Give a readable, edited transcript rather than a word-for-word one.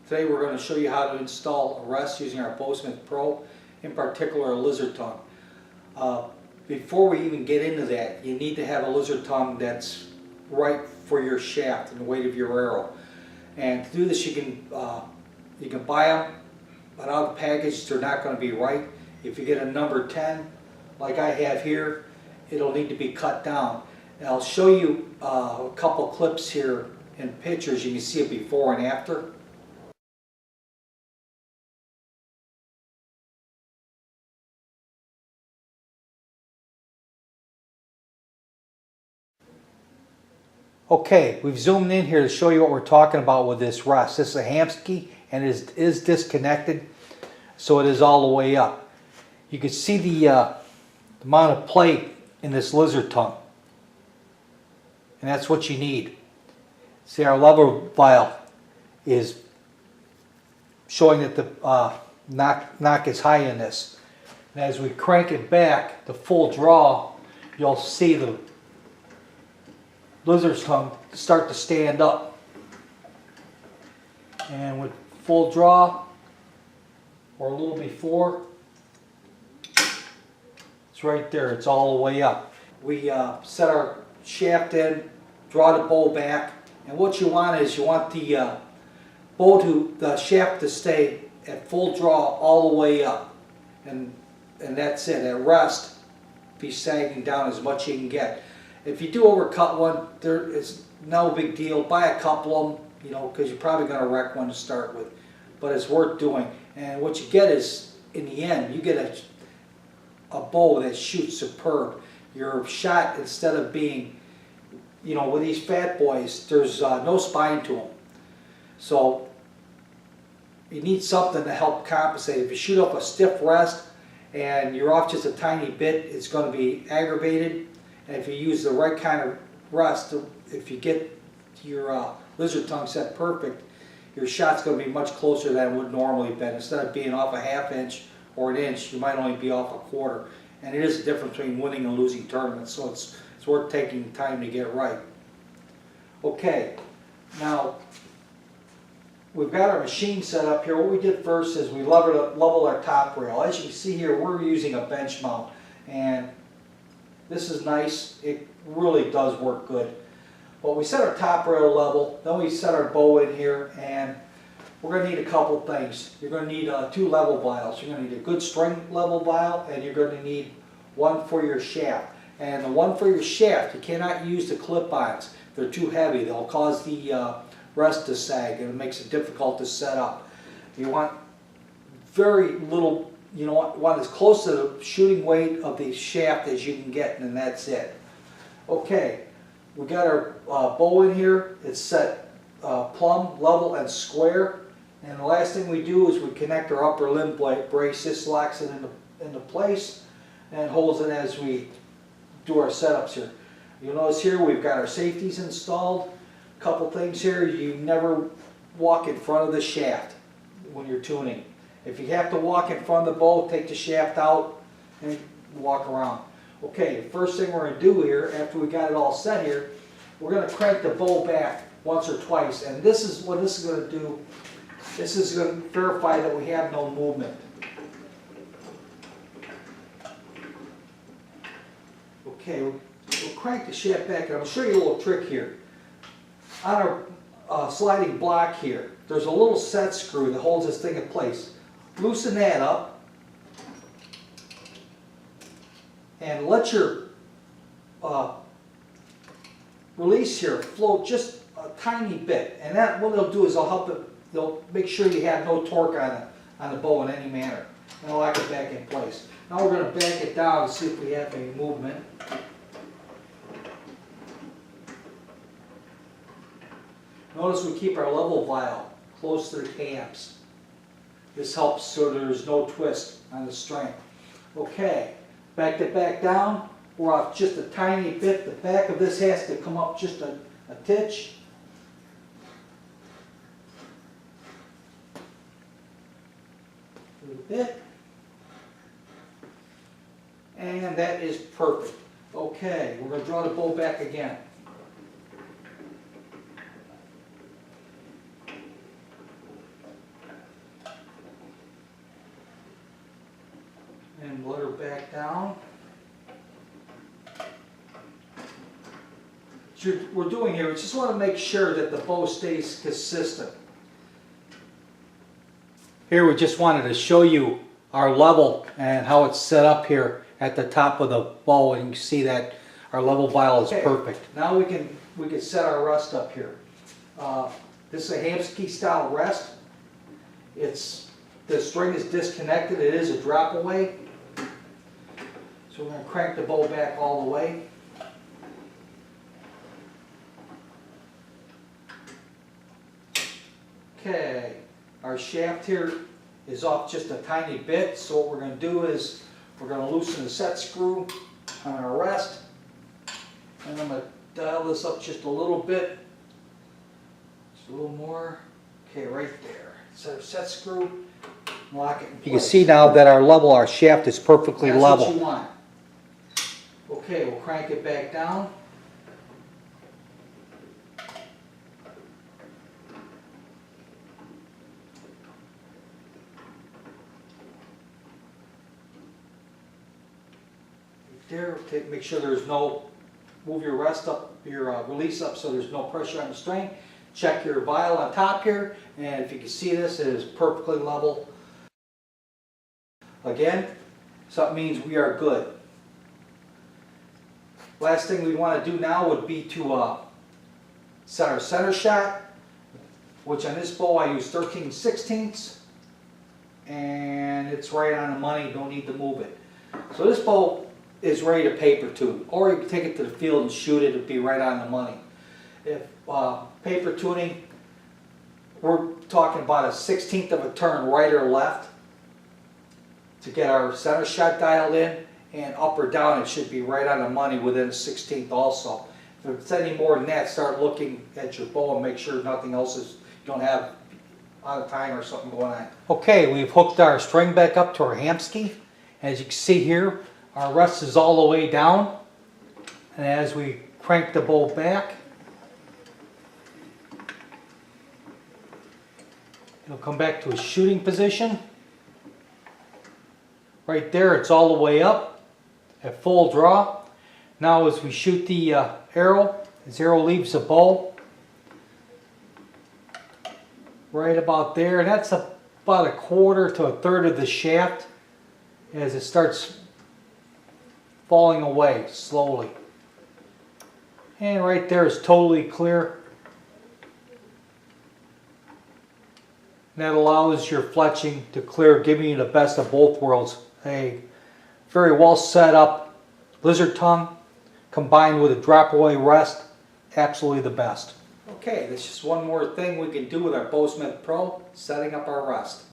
Today we're going to show you how to install a rest using our Bowsmith Pro, in particular a lizard tongue. Before we even get into that, you need to have a lizard tongue that's right for your shaft and the weight of your arrow. And to do this, you can buy them, but out of the package they're not going to be right. If you get a number 10, like I have here, it'll need to be cut down. And I'll show you a couple clips here in pictures. You can see it before and after. Okay, we've zoomed in here to show you what we're talking about with this rest. This is a Hamsky and it is disconnected, so it is all the way up. You can see the amount of play in this lizard tongue, and that's what you need. See, our lever vial is showing that the knock is high in this. And as we crank it back to full draw, you'll see the lizard's tongue start to stand up. And with full draw, or a little before, it's right there, it's all the way up. We set our shaft in, draw the bow back, and what you want is you want the the shaft to stay at full draw all the way up. And that's it. At rest, be sagging down as much as you can get. If you do overcut one, there is no big deal. Buy a couple of them, you know, because you're probably going to wreck one to start with. But it's worth doing. And what you get is, in the end, you get a bow that shoots superb. Your shot, instead of being, you know, with these fat boys, there's no spine to them. So you need something to help compensate. If you shoot up a stiff rest and you're off just a tiny bit, it's going to be aggravated. And if you use the right kind of rest, if you get your lizard tongue set perfect, your shot's going to be much closer than it would normally be. Instead of being off a half inch or an inch, you might only be off a quarter. And it is a difference between winning and losing tournaments, so it's worth taking time to get right. Okay, now we've got our machine set up here. What we did first is we leveled our top rail. As you can see here, we're using a bench mount, and this is nice. It really does work good. But we set our top rail level, then we set our bow in here, and we're going to need a couple things. You're going to need 2 level vials. You're going to need a good string level vial, and you're going to need one for your shaft. And the one for your shaft, you cannot use the clip-ons. They're too heavy. They'll cause the rest to sag, and it makes it difficult to set up. You want very little. You know, want as close to the shooting weight of the shaft as you can get, and that's it. Okay, we got our bow in here. It's set plumb, level, and square. And the last thing we do is we connect our upper limb brace. This locks it into place and holds it as we do our setups here. You'll notice here we've got our safeties installed. A couple things here: you never walk in front of the shaft when you're tuning. If you have to walk in front of the bow, take the shaft out and walk around. Okay, the first thing we're going to do here, after we got it all set here, we're going to crank the bow back once or twice. And this is what this is going to do. This is going to verify that we have no movement. Okay, we'll crank the shaft back, and I'll show you a little trick here. On our sliding block here, there's a little set screw that holds this thing in place. Loosen that up and let your release here float just a tiny bit, and that what it'll do is it'll make sure you have no torque on the bow in any manner, and lock it back in place. Now we're going to back it down and see if we have any movement. Notice we keep our level vial close to the cams. This helps so there's no twist on the string. Okay, back it back down. We're off just a tiny bit. The back of this has to come up just a titch. A little bit. And that is perfect. Okay, we're going to draw the bow back again. and let her back down. What we're doing here, we just want to make sure that the bow stays consistent. Here we just wanted to show you our level and how it's set up here at the top of the bow, and you can see that our level vial is perfect. Now we can set our rest up here. This is a Hamsky style rest. The string is disconnected. It is a drop away. So we're going to crank the bow back all the way. Okay, our shaft here is off just a tiny bit, so what we're going to do is we're going to loosen the set screw on our rest, and I'm going to dial this up just a little bit, just a little more. Okay, right there. Set our set screw, lock it in place. You can see now that our shaft is perfectly level. That's what you want. Okay, we'll crank it back down. There, make sure there's no, move your rest up, your release up so there's no pressure on the string. Check your vial on top here, and if you can see this, it is perfectly level. Again, so that means we are good. Last thing we want to do now would be to set our center shot, which on this bow I use 13/16, and it's right on the money, don't need to move it. So this bow is ready to paper tune, or you can take it to the field and shoot it, it'll be right on the money. If paper tuning, we're talking about a 1/16 of a turn right or left to get our center shot dialed in, and up or down it should be right on the money within a 1/16 also. If it's any more than that, start looking at your bow and make sure nothing else is, you don't have out of time or something going on. Okay, we've hooked our string back up to our Hamsky. As you can see here, our rest is all the way down, and as we crank the bow back, it'll come back to a shooting position. Right there, it's all the way up at full draw. Now as we shoot the arrow, as arrow leaves the bow, right about there, and that's about 1/4 to 1/3 of the shaft as it starts falling away slowly. And right there is totally clear. And that allows your fletching to clear, giving you the best of both worlds. A very well set up lizard tongue combined with a drop away rest, absolutely the best. Okay, there's just one more thing we can do with our Bowsmith Pro, setting up our rest.